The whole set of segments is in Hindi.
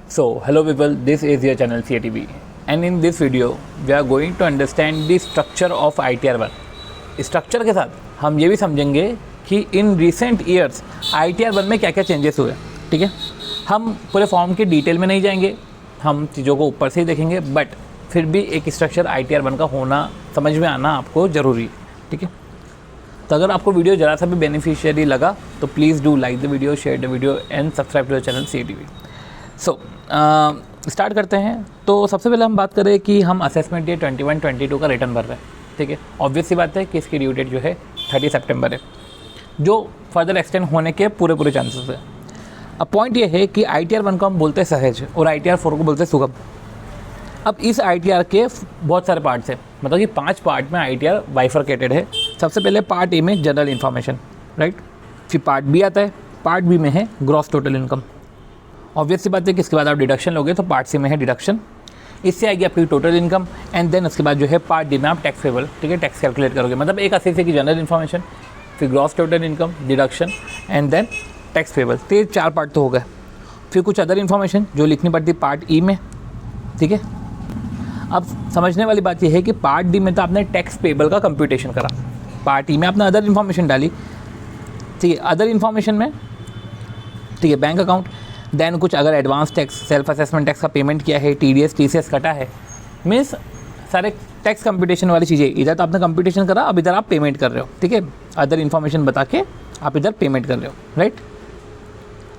So, hello people, this is your channel CATV and in this video we are going to understand the structure of ITR1. Structure के साथ हम ये भी समझेंगे कि इन रिसेंट ईयर्स ITR1 में क्या क्या चेंजेस हुए। ठीक है, हम पूरे फॉर्म के डिटेल में नहीं जाएंगे, हम चीज़ों को ऊपर से ही देखेंगे, बट फिर भी एक स्ट्रक्चर ITR1 का होना, समझ में आना आपको ज़रूरी है। ठीक है, तो अगर आपको वीडियो ज़रा सा भी बेनिफिशियरी लगा तो please do like the video, share the video and subscribe to the channel CATV। So start करते हैं। तो सबसे पहले हम बात करें कि हम असेसमेंट ईयर 21-22 का रिटर्न भर रहे हैं। ठीक है, ऑब्वियस सी बात है कि इसकी ड्यू डेट जो है 30 सितंबर है, जो फर्दर एक्सटेंड होने के पूरे चांसेस है। अब पॉइंट ये है कि ITR1 को हम बोलते हैं सहज और ITR4 को बोलते हैं सुगम। अब इस ITR के बहुत सारे पार्ट्स हैं, मतलब कि 5 पार्ट में ITR बाइफरकेटेड है। सबसे पहले पार्ट ए में जनरल इन्फॉर्मेशन, राइट। फिर पार्ट बी आता है, पार्ट बी में है ग्रॉस टोटल इनकम। ऑब्वियस सी बात है कि इसके बाद आप डिडक्शन लोगे तो पार्ट सी में है डिडक्शन, इससे आएगी आपकी टोटल इनकम एंड देन उसके बाद जो है पार्ट डी में आप टैक्स पेबल, ठीक है, टैक्स कैलकुलेट करोगे। मतलब एक अस्सी की जनरल इन्फॉर्मेशन, फिर gross total income, deduction and then tax payable. तो ये 4 पार्ट तो हो गए। फिर कुछ अदर इन्फॉर्मेशन जो लिखनी पड़ती है पार्ट ई में। ठीक है, अब समझने वाली बात यह है कि पार्ट डी में तो आपने टैक्स पेबल का कंप्यूटेशन करा, पार्ट ई में आपने अदर इन्फॉर्मेशन डाली। ठीक है, अदर इन्फॉर्मेशन में ठीक है बैंक अकाउंट, देन कुछ अगर advance tax, self assessment tax का पेमेंट किया है, TDS TCS कटा है, मीन्स सारे टैक्स कंप्यूटेशन वाली चीज़ें। इधर तो आपने कंप्यूटेशन करा, अब इधर आप पेमेंट कर रहे हो। ठीक है, अदर इन्फॉर्मेशन बता के आप इधर पेमेंट कर रहे हो, राइट।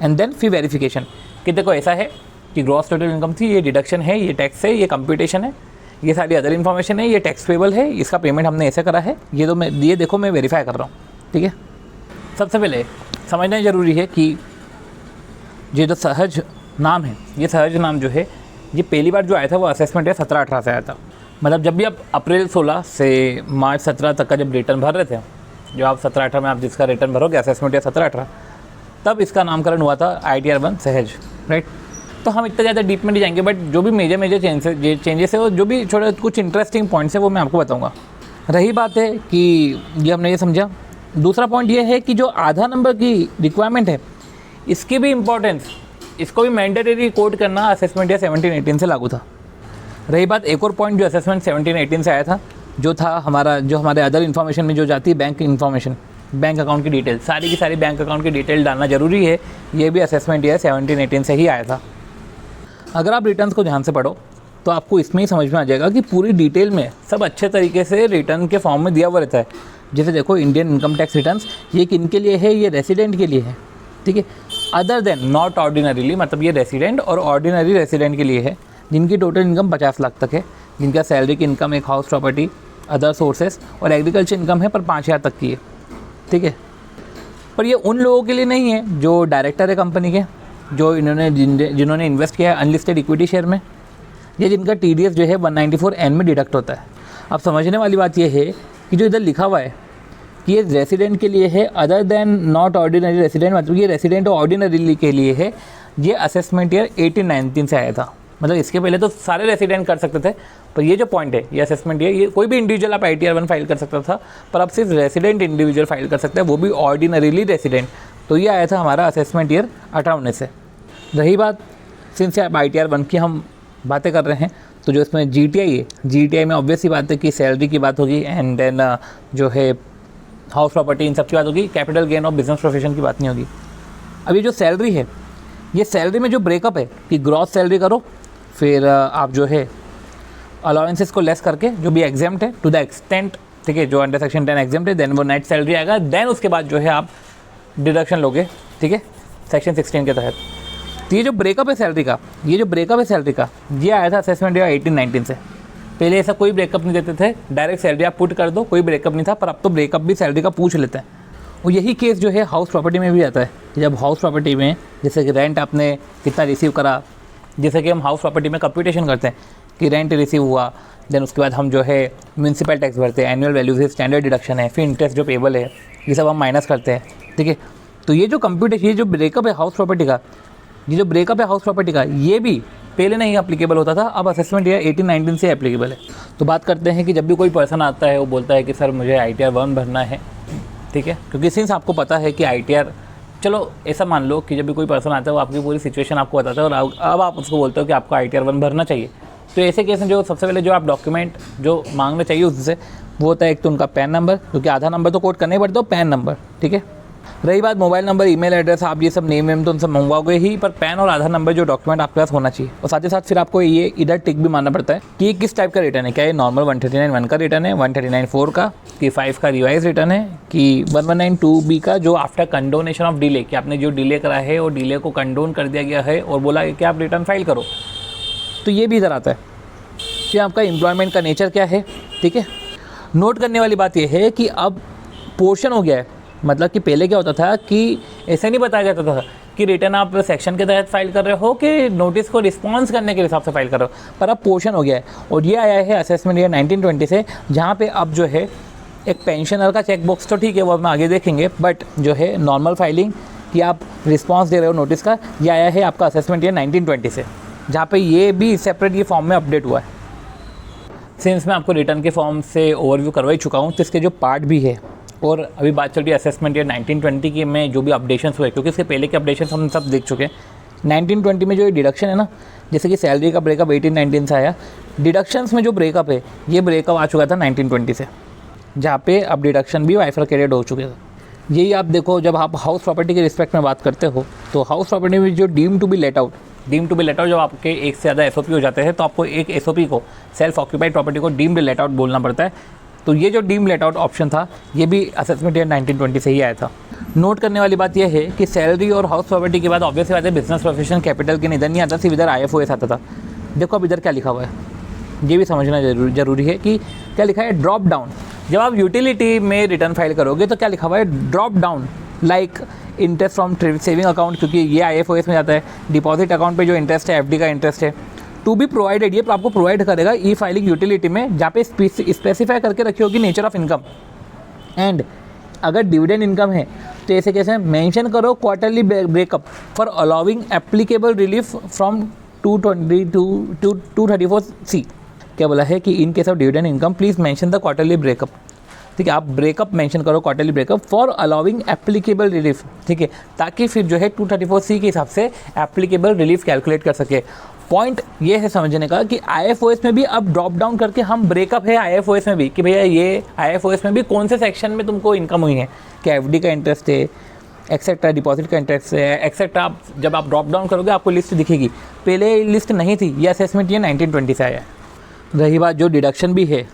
एंड देन फिर वेरिफिकेशन कि देखो ऐसा है कि ग्रॉस टोटल इनकम थी, ये डिडक्शन है, ये टैक्स है, ये कंप्यूटेशन है, ये सारी अदर इन्फॉर्मेशन है, ये टैक्स पेबल है, इसका पेमेंट हमने ऐसे करा है, ये देखो मैं वेरीफाई कर रहा हूँ। ठीक है, सबसे पहले समझना ज़रूरी है कि ये जो सहज नाम है, ये सहज नाम जो है, ये पहली बार जो आया था वो असेसमेंट है 17-18 से आया था। मतलब जब भी आप अप्रैल 16 से मार्च 17 तक का जब रिटर्न भर रहे थे, जो आप 17-18 में आप जिसका रिटर्न भरोगे असेसमेंट है 17-18, तब इसका नामकरण हुआ था ITR1 सहज, राइट। तो हम इतना ज़्यादा डीप में नहीं जाएंगे, बट जो भी मेजर चेंजेस है और जो भी छोटे कुछ इंटरेस्टिंग पॉइंट्स है वो मैं आपको बताऊँगा। रही बात है कि ये हमने ये समझा। दूसरा पॉइंट ये है कि जो आधा नंबर की रिक्वायरमेंट है, इसकी भी इम्पोर्टेंस, इसको भी मैंडेटरी कोड करना असेसमेंट या 17-18 से लागू था। रही बात एक और पॉइंट जो असेसमेंट 17-18 से आया था, जो था हमारे अदर इन्फॉर्मेशन में जो जाती है बैंक इन्फॉर्मेशन, बैंक अकाउंट की डिटेल, सारी की सारी बैंक अकाउंट की डिटेल डालना ज़रूरी है। ये भी असेसमेंट या 17-18 से ही आया था। अगर आप रिटर्न्स को ध्यान से पढ़ो तो आपको इसमें ही समझ में आ जाएगा कि पूरी डिटेल में सब अच्छे तरीके से रिटर्न के फॉर्म में दिया हुआ रहता है। जैसे देखो इंडियन इनकम टैक्स रिटर्न्स, ये किन के लिए है? ये रेसिडेंट के लिए है। ठीक है, अदर देन नॉट ऑर्डिनरीली, मतलब ये रेसिडेंट और ऑर्डिनरी रेसिडेंट के लिए है जिनकी टोटल इनकम 50 लाख तक है, जिनका सैलरी की इनकम, एक हाउस प्रॉपर्टी, अदर सोर्सेस और एग्रीकल्चर इनकम है पर 5000 तक की है। ठीक है, पर ये उन लोगों के लिए नहीं है जो डायरेक्टर है कंपनी के, जो जिन्होंने इन्वेस्ट किया है अनलिस्टेड इक्विटी शेयर में, या जिनका TDS जो है 194N में डिडक्ट होता है। अब समझने वाली बात यह है कि जो इधर लिखा हुआ है कि ये रेसिडेंट के लिए है, other than not ordinary resident, मतलब ये रेसिडेंट और ऑर्डिनरी के लिए है। ये असेसमेंट ईयर 18-19 से आया था। मतलब इसके पहले तो सारे रेसिडेंट कर सकते थे, पर ये जो पॉइंट है, ये असेसमेंट ईयर, ये कोई भी इंडिविजुअल आप ITR1 फाइल कर सकता था, पर अब सिर्फ रेसिडेंट इंडिविजुअल फाइल कर सकते हैं, वो भी ऑर्डिनरीली रेसिडेंट। तो ये आया था हमारा असेसमेंट ईयर 18-19 से। रही बात, सिंस आप ITR1 की हम बातें कर रहे हैं, तो जो इसमें GTI है, GTI में ऑब्वियस ही बात है कि सैलरी की बात होगी एंड देन जो है हाउस प्रॉपर्टी, इन सब की बात होगी। कैपिटल गेन और बिजनेस प्रोफेशन की बात नहीं होगी। अब ये जो सैलरी है, ये सैलरी में जो ब्रेकअप है कि ग्रॉस सैलरी करो, फिर आप जो है अलाउंसेस को लेस करके जो भी एग्जाम्प्ट है टू द एक्सटेंट, ठीक है, जो अंडर सेक्शन 10 एग्जाम्प्ट है, देन वो नेट सैलरी आएगा। देन उसके बाद जो है आप डिडक्शन लोगे, ठीक है, सेक्शन 16 के तहत। तो ये जो ब्रेकअप है सैलरी का, ये आया था असेसमेंट ईयर 18-19 से। पहले ऐसा कोई ब्रेकअप नहीं देते थे, डायरेक्ट सैलरी आप पुट कर दो, कोई ब्रेकअप नहीं था, पर अब तो ब्रेकअप भी सैलरी का पूछ लेते हैं। और यही केस जो है हाउस प्रॉपर्टी में भी आता है कि जब हाउस प्रॉपर्टी में जैसे कि रेंट आपने कितना रिसीव करा, जैसे कि हम हाउस प्रॉपर्टी में कंप्यूटेशन करते हैं कि रेंट रिसीव हुआ, देन उसके बाद हम जो है म्यूनसिपल टैक्स भरते हैं, एनुअल वैल्यू से स्टैंडर्ड डिडक्शन है, फिर इंटरेस्ट जो पेबल है, ये सब हम माइनस करते हैं। ठीक है, तो ये जो कंप्यूटेशन, ये जो ब्रेकअप है हाउस प्रॉपर्टी का, ये भी पहले नहीं अप्लीकेबल होता था, अब असेसमेंट ईयर 18-19 से एप्लीकेबल है। तो बात करते हैं कि जब भी कोई पर्सन आता है वो बोलता है कि सर मुझे ITR1 भरना है, ठीक है, क्योंकि सिंस आपको पता है कि ITR चलो ऐसा मान लो कि जब भी कोई पर्सन आता है वो आपकी पूरी सिचुएशन आपको बताता है और अब आप उसको बोलते हो कि आपको ITR 1 भरना चाहिए। तो ऐसे केस में जो सबसे पहले जो आप डॉक्यूमेंट जो मांगना चाहिए उससे वो होता है एक तो उनका पैन नंबर, क्योंकि आधार नंबर तो कोड करना ही पड़ता है, पैन नंबर, ठीक है। रही बात मोबाइल नंबर, ईमेल एड्रेस, आप ये सब नेम वेम तो उनसे मंगवाओगे ही, पर पैन और आधार नंबर जो डॉक्यूमेंट आपके पास होना चाहिए। और साथ ही साथ फिर आपको ये इधर टिक भी मानना पड़ता है कि ये किस टाइप का रिटर्न है, क्या ये नॉर्मल 139(1) का रिटर्न है, 139(4) का, कि 5 का रिवाइज रिटर्न है, कि 1192B का जो आफ्टर कंडोनेशन ऑफ डिले, कि आपने जो डिले करा है और डिले को कंडोन कर दिया गया है और बोला कि आप रिटर्न फाइल करो, तो ये भी इधर आता है। फिर आपका एम्प्लॉयमेंट का नेचर क्या है, ठीक है। नोट करने वाली बात यह है कि अब पोर्शन हो गया है, मतलब कि पहले क्या होता था कि ऐसे नहीं बताया जाता था कि रिटर्न आप सेक्शन के तहत फाइल कर रहे हो कि नोटिस को रिस्पॉन्स करने के हिसाब से फाइल कर रहे हो, पर अब पोर्शन हो गया है। और ये आया है असेसमेंट ईयर 1920 से, जहाँ पे अब जो है एक पेंशनर का चेक बॉक्स तो ठीक है वो हम आगे देखेंगे, बट जो है नॉर्मल फाइलिंग कि आप रिस्पॉन्स दे रहे हो नोटिस का, ये आया है आपका असेसमेंट ईयर 1920 से, जहाँ पे ये भी सेपरेट ये फॉर्म में अपडेट हुआ है। सिंस मैं आपको रिटर्न के फॉर्म से ओवरव्यू करवा ही चुका हूँ, तो इसके जो पार्ट भी है, और अभी बात चल रही है असेसमेंट ईयर 1920 की में जो भी अपडेशंस हुए, क्योंकि इसके पहले के अपडेशंस हम सब देख चुके हैं। 1920 में जो ये डिडक्शन है ना, जैसे कि सैलरी का ब्रेकअप 1819 से आया, डिडक्शंस में जो ब्रेकअप है ये ब्रेकअप आ चुका था 1920 से, जहाँ पे अब डिडक्शन भी बाइफरकेटेड हो चुके थे। यही आप देखो, जब आप हाउस प्रॉपर्टी के रिस्पेक्ट में बात करते हो तो हाउस प्रॉपर्टी में जो deem to be let out जब आपके एक से ज़्यादा SOP हो जाते हैं तो आपको एक SOP को, सेल्फ ऑक्यूपाइड प्रॉपर्टी को डीम्ड लेट आउट बोलना पड़ता है। तो ये जो डीम लेट आउट ऑप्शन था ये भी असेसमेंट ईयर 1920 से ही आया था। नोट करने वाली बात यह है कि सैलरी और हाउस प्रॉपर्टी के बाद ऑब्वियसली बात है बिजनेस प्रोफेशन कैपिटल के इधर नहीं आता, सिर्फ इधर IFOS आता था। देखो अब इधर क्या लिखा हुआ है, ये भी समझना जरूरी है कि क्या लिखा है, ड्रॉप डाउन। जब आप यूटिलिटी में रिटर्न फाइल करोगे तो क्या लिखा हुआ है, drop down, like interest from saving account, क्योंकि ये IFOS में जाता है। डिपॉजिट अकाउंट पे जो इंटरेस्ट है FD का इंटरेस्ट है, टू बी प्रोवाइडेड, ये आपको प्रोवाइड करेगा ई फाइलिंग यूटिलिटी में, जहाँ पे स्पेसिफाई करके रखी होगी नेचर ऑफ इनकम। एंड अगर डिविडेंड इनकम है तो ऐसे कैसे मेंशन करो quarterly breakup for allowing applicable relief from 234C। क्या बोला है कि in case of dividend income please mention the quarterly breakup, ठीक है। आप ब्रेकअप मेंशन करो, quarterly breakup for allowing applicable relief, ठीक है, ताकि फिर जो है 234C के हिसाब से एप्लीकेबल रिलीफ कैलकुलेट कर सके। पॉइंट ये है समझने का कि IFOS में भी अब ड्रॉप डाउन करके हम ब्रेकअप है IFOS में भी कि भैया ये IFOS में भी कौन से सेक्शन में तुमको इनकम हुई है, क्या FD का इंटरेस्ट है, एक्सेट्रा, डिपॉजिट का इंटरेस्ट है, एक्सेट्रा। आप जब आप ड्रॉप डाउन करोगे आपको लिस्ट दिखेगी, पहले लिस्ट नहीं थी, ये असेसमेंट ये 1920 से आया है। रही बात जो डिडक्शन भी है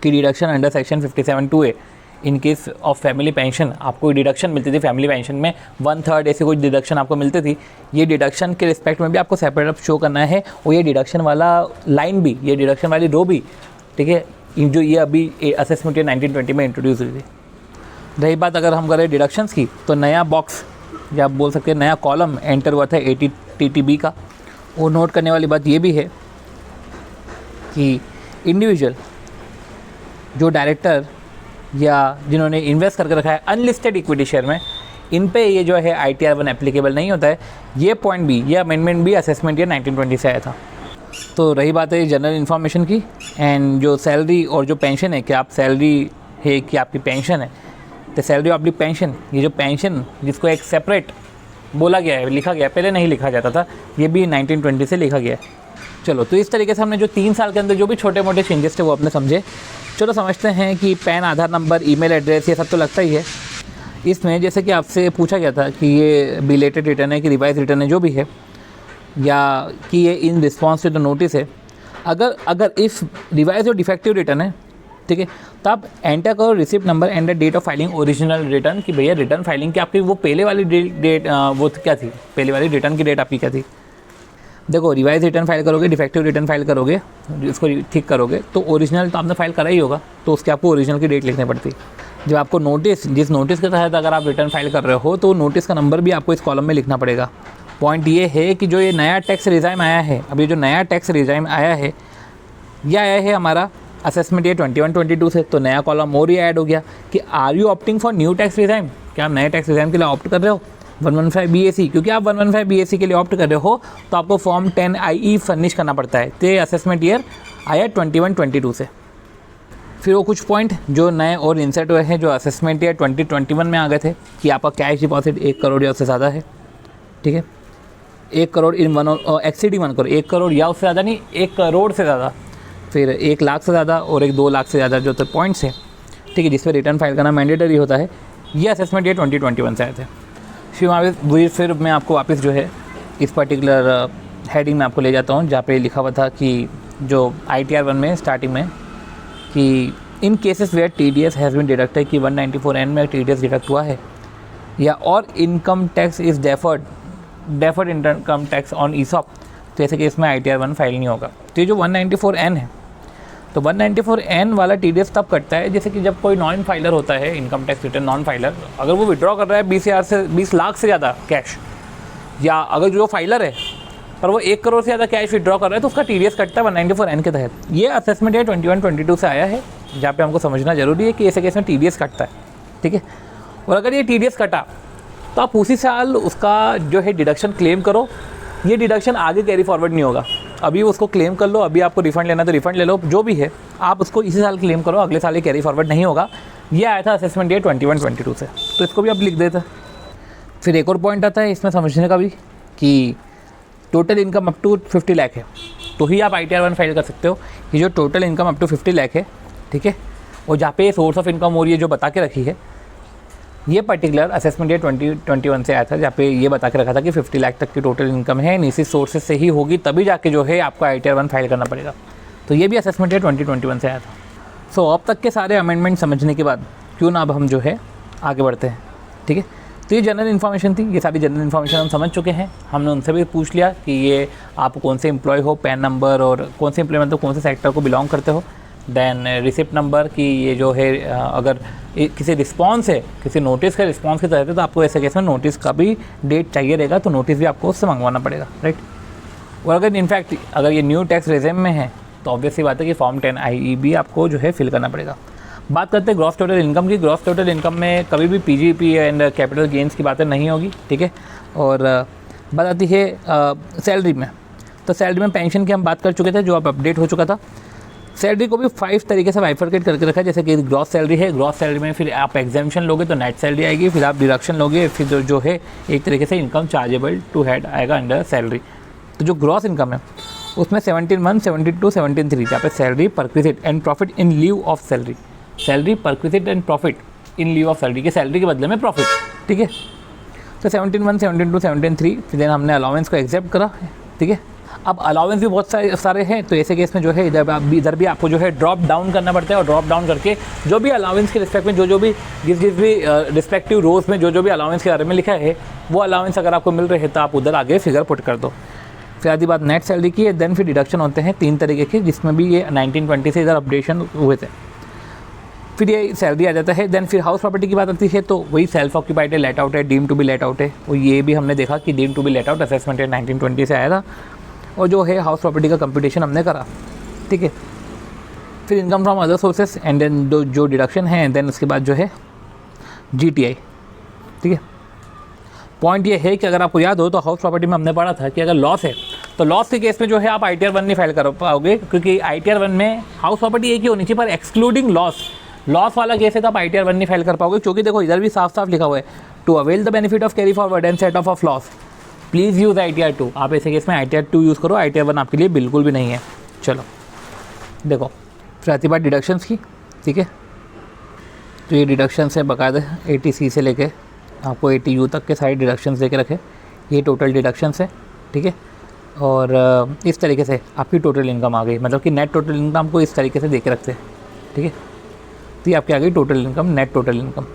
कि deduction under section 57(2)A in case of family pension, आपको डिडक्शन मिलती थी फैमिली पेंशन में 1/3 ऐसी कुछ डिडक्शन आपको मिलती थी। ये डिडक्शन के रिस्पेक्ट में भी आपको सेपरेट अप शो करना है, और ये डिडक्शन वाला लाइन भी, ये डिडक्शन वाली रो भी, ठीक है, जो ये अभी असेसमेंट ईयर 1920 में इंट्रोड्यूस हुई थी। रही बात अगर हम करें डिडक्शंस की, तो नया बॉक्स या आप बोल सकते हैं नया कॉलम एंटर हुआ था 80 TTB का। और नोट करने वाली बात ये भी है कि इंडिविजुअल जो डायरेक्टर या जिन्होंने इन्वेस्ट करके रखा है अनलिस्टेड इक्विटी शेयर में, इन पे ये जो है ITR 1 एप्लीकेबल नहीं होता है। ये पॉइंट भी, ये अमेंडमेंट भी असेसमेंट ईयर 1920 से आया था। तो रही बात है जनरल इन्फॉर्मेशन की, एंड जो सैलरी और जो पेंशन है, कि आप सैलरी है कि आपकी पेंशन है, तो सैलरी और आपकी पेंशन, ये जो पेंशन जिसको एक सेपरेट बोला गया है, लिखा गया है, पहले नहीं लिखा जाता था, ये भी 1920 से लिखा गया है। चलो, तो इस तरीके से हमने जो 3 साल के अंदर जो भी छोटे मोटे चेंजेस थे वो अपने समझे। चलो समझते हैं कि पैन, आधार नंबर, ईमेल एड्रेस, ये सब तो लगता ही है। इसमें जैसे कि आपसे पूछा गया था कि ये बिलेटेड रिटर्न है कि रिवाइज रिटर्न है, जो भी है, या कि ये in response to the notice है। अगर इफ़ रिवाइज और डिफेक्टिव रिटर्न है, ठीक है, तो आप एंटर करो receipt number and the date of filing original return, कि भैया रिटर्न फाइलिंग की आपकी वो पहले वाली डेट वो क्या थी, पहले वाली रिटर्न की डेट आपकी क्या थी। देखो, रिवाइज रिटर्न फाइल करोगे, डिफेक्टिव रिटर्न फाइल करोगे, इसको ठीक करोगे, तो ओरिजिनल तो आपने फाइल करा ही होगा, तो उसके आपको ओरिजिनल की डेट लिखनी पड़ती है। जब आपको नोटिस, जिस नोटिस के तहत अगर आप रिटर्न फाइल कर रहे हो, तो नोटिस का नंबर भी आपको इस कॉलम में लिखना पड़ेगा। पॉइंट ये है कि जो ये नया टैक्स रिजाइम आया है, अब ये जो नया टैक्स रिजाइम आया है, यह आया है हमारा असेसमेंट ईयर 21-22 से, तो नया कॉलम और ही ऐड हो गया कि are you opting for new tax regime, क्या आप नए टैक्स रिजाइम के लिए ऑप्ट कर रहे हो 115 क्योंकि आप 115 के लिए ऑप्ट कर रहे हो तो आपको फॉर्म 10IE फर्निश करना पड़ता है। तो ये असेसमेंट ईयर आया 21-22 से। फिर वो कुछ पॉइंट जो नए और इंसर्ट हुए हैं, जो असेसमेंट या 2021 में आ गए थे कि आपका कैश डिपॉजिट 1 करोड़ या उससे ज़्यादा है, ठीक है, 1 crore in one exceed 1 crore, 1 crore या उससे ज़्यादा नहीं, 1 करोड़ से ज़्यादा, फिर 1 लाख से ज़्यादा और 2 लाख से ज़्यादा जो तो पॉइंट्स हैं, ठीक है, जिस पर रिटर्न फाइल करना मैंडेटरी होता है। ये असेसमेंट ये 2021 से आए थे। फिर मैं आपको वापस जो है इस पर्टिकुलर हेडिंग में आपको ले जाता हूँ जहाँ पे लिखा हुआ था कि जो ITR 1 में स्टार्टिंग में कि in cases where TDS has been deducted, कि 194N में TDS डिडक्ट हुआ है, या और income tax is deferred income tax on ESOP, तो ऐसे केस में ITR 1 फाइल नहीं होगा। तो ये जो 194N है, तो 194N वाला TDS तब कटता है जैसे कि जब कोई नॉन फाइलर होता है, income tax return non filer, अगर वो विड्रॉ कर रहा है 20 लाख से ज़्यादा कैश, या अगर जो फाइलर है पर वो 1 करोड़ से ज़्यादा कैश विड्रॉ कर रहा है, तो उसका TDS कटता है 194N के तहत। ये असेसमेंट है 21-22 से आया है, जहाँ पे हमको समझना जरूरी है कि ऐसे केस में TDS कटता है, ठीक है। और अगर ये TDS कटा तो आप उसी साल उसका जो है डिडक्शन क्लेम करो। ये डिडक्शन आगे कैरी फॉरवर्ड नहीं होगा, अभी उसको क्लेम कर लो, अभी आपको रिफंड लेना तो रिफंड ले लो, जो भी है आप उसको इसी साल क्लेम करो, अगले साल ये कैरी फॉरवर्ड नहीं होगा। ये आया था असेसमेंट ये 21-22 से, तो इसको भी आप लिख देते। फिर एक और पॉइंट आता है इसमें समझने का भी कि total income up to 50 lakh है, तो ही आप ITR 1 फाइल कर सकते हो। ये जो total income up to 50 lakh है, ठीक है, और जहाँ पे सोर्स ऑफ इनकम हो रही है जो बता के रखी है, ये पर्टिकुलर असेसमेंट ये 2021 से आया था, जहाँ पे ये बता के रखा था कि 50 लाख तक की टोटल इनकम है, इसी सोर्सेज से ही होगी, तभी जाके जो है आपको ITR 1 फाइल करना पड़ेगा। तो ये भी असेसमेंट ये 2021 से आया था। सो अब तक के सारे अमेंडमेंट समझने के बाद क्यों ना अब हम जो है आगे बढ़ते हैं, ठीक है। तो ये जनरल इन्फॉर्मेशन थी, ये सारी जनरल इन्फॉर्मेशन हम समझ चुके हैं। हमने उनसे भी पूछ लिया कि ये आप कौन से एम्प्लॉय हो, पैन नंबर, और कौन से एम्प्लॉय मतलब कौन से सेक्टर को बिलोंग करते हो, देन रिसिप्ट नंबर, कि ये जो है अगर किसी रिस्पॉन्स है, किसी नोटिस का रिस्पॉन्स के तहत है, तो आपको ऐसे केस में नोटिस का भी डेट चाहिए रहेगा, तो नोटिस भी आपको उससे मंगवाना पड़ेगा, राइट। और अगर इनफैक्ट अगर ये न्यू टैक्स रेजिम में है तो ऑब्वियसली बात है कि फॉर्म 10 IE भी आपको जो है फिल करना पड़ेगा। बात करते हैं ग्रॉस टोटल इनकम की। ग्रॉस टोटल इनकम में कभी भी PGP एंड कैपिटल गेंस की बातें नहीं होगी, ठीक है। और बात आती है सैलरी में, तो सैलरी में पेंशन की हम बात कर चुके थे, जो अब अपडेट हो चुका था। सैलरी को भी 5 तरीके से बाइफरकेट करके रखा है, जैसे कि ग्रॉस सैलरी है, ग्रॉस सैलरी में फिर आप एग्जाम्पशन लोगे तो नेट सैलरी आएगी, फिर आप डिडक्शन लोगे, फिर जो है एक तरीके से इनकम चार्जेबल टू हेड आएगा अंडर सैलरी। तो जो ग्रॉस इनकम है उसमें 17(1), 17(2), 17(3 जहाँ पे salary, perquisite and profit in leave of salary, salary, perquisite and profit in leave of salary, के सैलरी के बदले में प्रॉफिट, ठीक है। तो 17(1), 17(2), 17(3, फिर देन हमने अलाउंस को एक्सेप्ट करा, ठीक है। अब अलाउंस भी बहुत सारे हैं, तो ऐसे केस में जो है इधर भी आपको जो है ड्रॉप डाउन करना पड़ता है, और ड्रॉप डाउन करके जो भी अलाउंस के रिस्पेक्ट में जो भी जिस भी रिस्पेक्टिव रोज में जो भी अलाउंस के बारे में लिखा है, वो अलाउंस अगर आपको मिल रहे हैं तो आप उधर आगे फिगर पुट कर दो। फिर आधी बात नेट सैलरी की है, देन फिर डिडक्शन होते हैं 3 तरीके के, जिसमें भी ये 1920 से इधर अपडेशन हुए थे। फिर ये सैलरी आ जाता है। देन फिर हाउस प्रॉपर्टी की बात आती है, तो वही सेल्फ ऑक्यूपाइड है, लेट आउट है, deem to be let out है, और ये भी हमने देखा कि deem to be let out assessment है 1920 से आया था, और जो है हाउस प्रॉपर्टी का कंप्यूटेशन हमने करा, ठीक है। फिर income from other sources and then जो डिडक्शन है, देन उसके बाद जो है GTI, ठीक है। पॉइंट ये है कि अगर आपको याद हो तो हाउस प्रॉपर्टी में हमने पढ़ा था कि अगर लॉस है तो लॉस के केस में जो है आप ITR 1 नहीं फाइल कर पाओगे, क्योंकि ITR 1 में हाउस प्रॉपर्टी एक ही होनी चाहिए, पर एक्सक्लूडिंग लॉस वाला केस है तो आप ITR 1 नहीं फाइल कर पाओगे, क्योंकि देखो इधर भी साफ साफ लिखा हुआ है, to avail the benefit of carry forward and set off loss please use ITR 2। आप ऐसे केस में ITR 2 यूज़ करो, ITR 1 आपके लिए बिल्कुल भी नहीं है। चलो देखो, फिर आती बात डिडक्शंस की, ठीक है। तो ये डिडक्शंस है बाकायदा 80C से लेके आपको 80U तक के सारे डिडक्शंस दे के रखे, ये टोटल डिडक्शंस है, ठीक है। और इस तरीके से आपकी टोटल इनकम आ गई, मतलब कि नेट टोटल इनकम आपको इस तरीके से दे के रखते हैं, ठीक है। तो ये आपकी आ गई total income, net total income.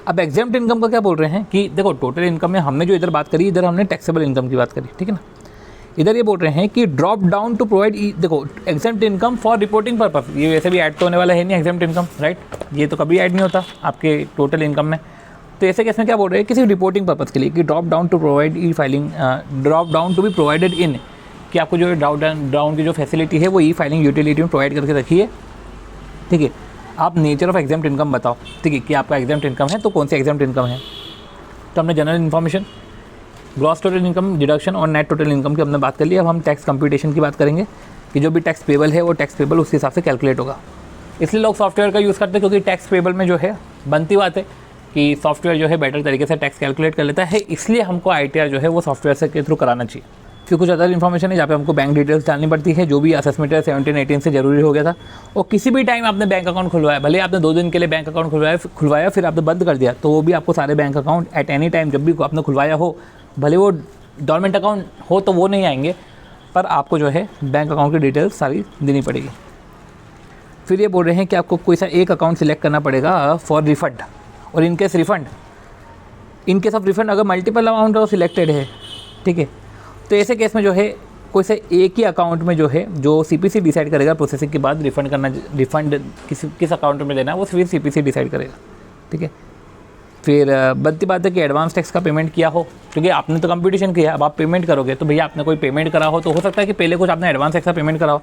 अब एग्जेम्प्ट इनकम का क्या बोल रहे हैं कि देखो टोटल इनकम में हमने जो इधर बात करी, इधर हमने टैक्सेबल इनकम की बात करी, ठीक है ना। इधर ये बोल रहे हैं कि ड्रॉप डाउन टू प्रोवाइड, देखो exempt income for reporting purpose, ये वैसे भी ऐड तो होने वाला है नहीं एग्जेम्प्ट इनकम, राइट, ये तो कभी ऐड नहीं होता आपके टोटल इनकम में। तो ऐसे केस में क्या बोल रहे हैं, किसी रिपोर्टिंग पर्पस के लिए कि drop down to provide E filing, drop down to be provided in, कि आपको जो ड्रॉप डाउन की जो फैसिलिटी है वो ई फाइलिंग यूटिलिटी में प्रोवाइड करके रखी है, ठीक है। आप नेचर ऑफ एग्जेम्प्ट इनकम बताओ, ठीक है, कि आपका एग्जेम्प्ट इनकम है तो कौन सी एग्जेम्प्ट इनकम है। तो हमने general information, gross total income, deduction और नेट टोटल इनकम की हमने बात कर ली। अब हम टैक्स कंप्यूटेशन की बात करेंगे कि जो भी टैक्स पेबल है वो टैक्स पेबल उस हिसाब से कैलकुलेट होगा। इसलिए लोग सॉफ्टवेयर का यूज़ करते हैं, क्योंकि टैक्स पेबल में जो है बनती बात है कि सॉफ्टवेयर जो है बेटर तरीके से टैक्स कैलकुलेट कर लेता है, इसलिए हमको ITR जो है वो सॉफ्टवेयर से के थ्रू कराना चाहिए। फिर कुछ अदर इन्फॉर्मेशन है जहाँ पे हमको बैंक डिटेल्स डालनी पड़ती है, जो भी असेसमेंट 17-18 से ज़रूरी हो गया था। और किसी भी टाइम आपने बैंक अकाउंट खुलवाया, भले आपने 2 दिन के लिए बैंक अकाउंट खुलवाया फिर आपने बंद कर दिया, तो वो भी आपको सारे bank account at any time जब भी आपने खुलवाया हो, भले वो डोरमेंट अकाउंट हो तो वो नहीं आएंगे, पर आपको जो है बैंक अकाउंट की डिटेल्स सारी देनी पड़ेगी। फिर ये बोल रहे हैं कि आपको कोई सा एक अकाउंट सिलेक्ट करना पड़ेगा फॉर रिफंड, और इनकेस ऑफ रिफंड अगर मल्टीपल अमाउंट सिलेक्टेड है, ठीक है, तो ऐसे केस में जो है कोई से एक ही अकाउंट में जो है जो CPC डिसाइड करेगा प्रोसेसिंग के बाद रिफंड किस अकाउंट में देना है, वो सिर्फ CPC डिसाइड करेगा, ठीक है। फिर बनती बात है कि एडवांस टैक्स का पेमेंट किया हो, क्योंकि आपने तो कंपटीशन किया, अब आप पेमेंट करोगे तो भैया आपने कोई पेमेंट करा हो, तो हो सकता है कि पहले कुछ आपने एडवांस टैक्स का पेमेंट करा हो,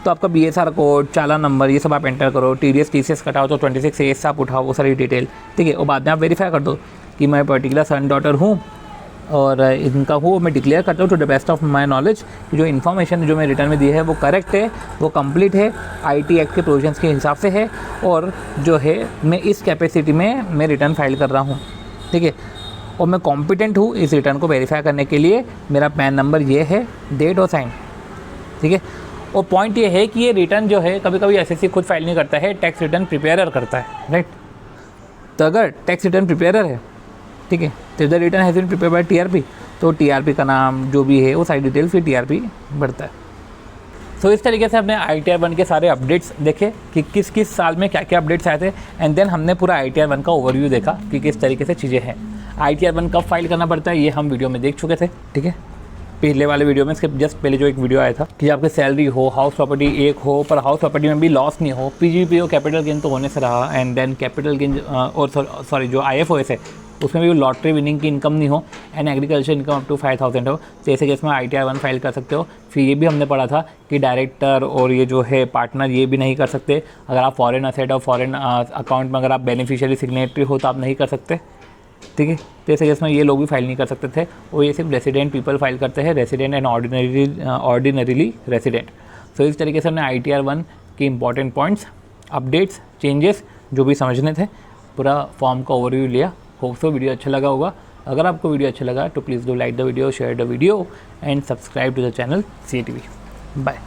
तो आपका BSR कोड, चालान नंबर, ये सब आप एंटर करो, TDS कटाओ तो 26A आप उठाओ, वो सारी डिटेल, ठीक है। और बाद में आप वेरीफाई कर दो कि मैं पर्टिकुलर सन डॉटर हूँ और इनका हो, मैं डिक्लेयर करता हूँ to the best of my knowledge कि जो इन्फॉर्मेशन जो मैं रिटर्न में दी है वो करेक्ट है, वो कंप्लीट है, IT एक्ट के प्रोविजंस के हिसाब से है, और जो है मैं इस कैपेसिटी में मैं रिटर्न फाइल कर रहा हूँ, ठीक है। और मैं कॉम्पिटेंट हूँ इस रिटर्न को वेरीफाई करने के लिए, मेरा पैन नंबर ये है, डेट और साइन, ठीक है। और पॉइंट ये है कि ये रिटर्न जो है कभी कभी SSC खुद फाइल नहीं करता है, टैक्स रिटर्न प्रिपेयर करता है, राइट। तो अगर टैक्स रिटर्न प्रिपेयर है, ठीक है, तो the return has been prepare by TRP, तो TRP का नाम जो भी है वो सारी डिटेल फिर TRP बढ़ता है। सो इस तरीके से हमने ITR 1 के सारे अपडेट्स देखे कि किस किस साल में क्या क्या अपडेट्स आए थे, एंड देन हमने पूरा ITR 1 का ओवरव्यू देखा कि किस तरीके से चीज़ें हैं। ITR 1 कब फाइल करना पड़ता है ये हम वीडियो में देख चुके थे, ठीक है। पहले वाले वीडियो में इसके जस्ट पहले जो एक वीडियो आया था कि आपकी सैलरी हो, हाउस प्रॉपर्टी एक हो, पर हाउस प्रॉपर्टी में भी लॉस नहीं हो, PGPO कैपिटल गेन तो होने से रहा, एंड देन कैपिटल गेन और सॉरी जो IFOS है उसमें भी लॉटरी विनिंग की इनकम नहीं हो, and agriculture income up to 5000 हो, तो ऐसे केस में ITR 1 फाइल कर सकते हो। फिर ये भी हमने पढ़ा था कि डायरेक्टर और ये जो है पार्टनर ये भी नहीं कर सकते, अगर आप फॉरेन असेट और फॉरेन अकाउंट में अगर आप बेनिफिशियरी सिग्नेटरी हो तो आप नहीं कर सकते, ठीक है। तो ऐसे केस में ये लोग भी फाइल नहीं कर सकते थे, और ये सिर्फ रेसिडेंट पीपल फाइल करते हैं, रेसिडेंट एंड ऑर्डिनरीली रेसिडेंट। सो इस तरीके से हमने ITR 1 के इंपॉर्टेंट पॉइंट्स, अपडेट्स, चेंजेस जो भी समझने थे, पूरा फॉर्म का ओवरव्यू लिया। होप सो वीडियो अच्छा लगा होगा। अगर आपको वीडियो अच्छा लगा तो please do like the video, share the video and subscribe to the channel CATV। Bye.